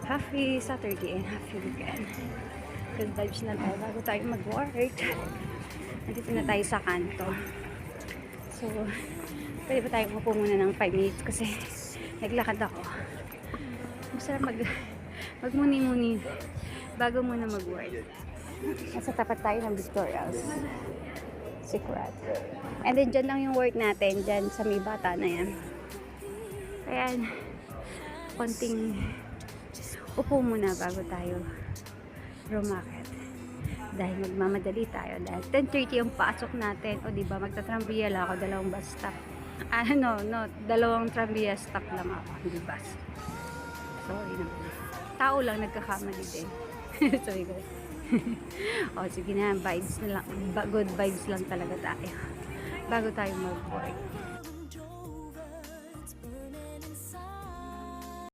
Happy Saturday and happy weekend. Good vibes na tayo bago tayo mag-work. Nandito na tayo sa kanto. So, pwede ba tayo upo muna ng 5 minutes kasi naglakad ako. Masarap magmuni-muni bago muna mag-work. Nasa tapat tayo ng Victoria's Secret. And then dyan lang yung work natin, dyan sa may bata na yan. Ayan, konting upo muna bago tayo rumakit. Dahil magmamadali tayo. Dahil 10:30 yung pasok natin. O diba, magta-tramvia lang ako, 2 bus stop. No, 2 tramvia stop lang ako, hindi bus. Sorry naman. Tao lang, nagkakamali din. Sorry guys. O sige na, vibes na lang. Good vibes lang talaga tayo. Bago tayo mag-work.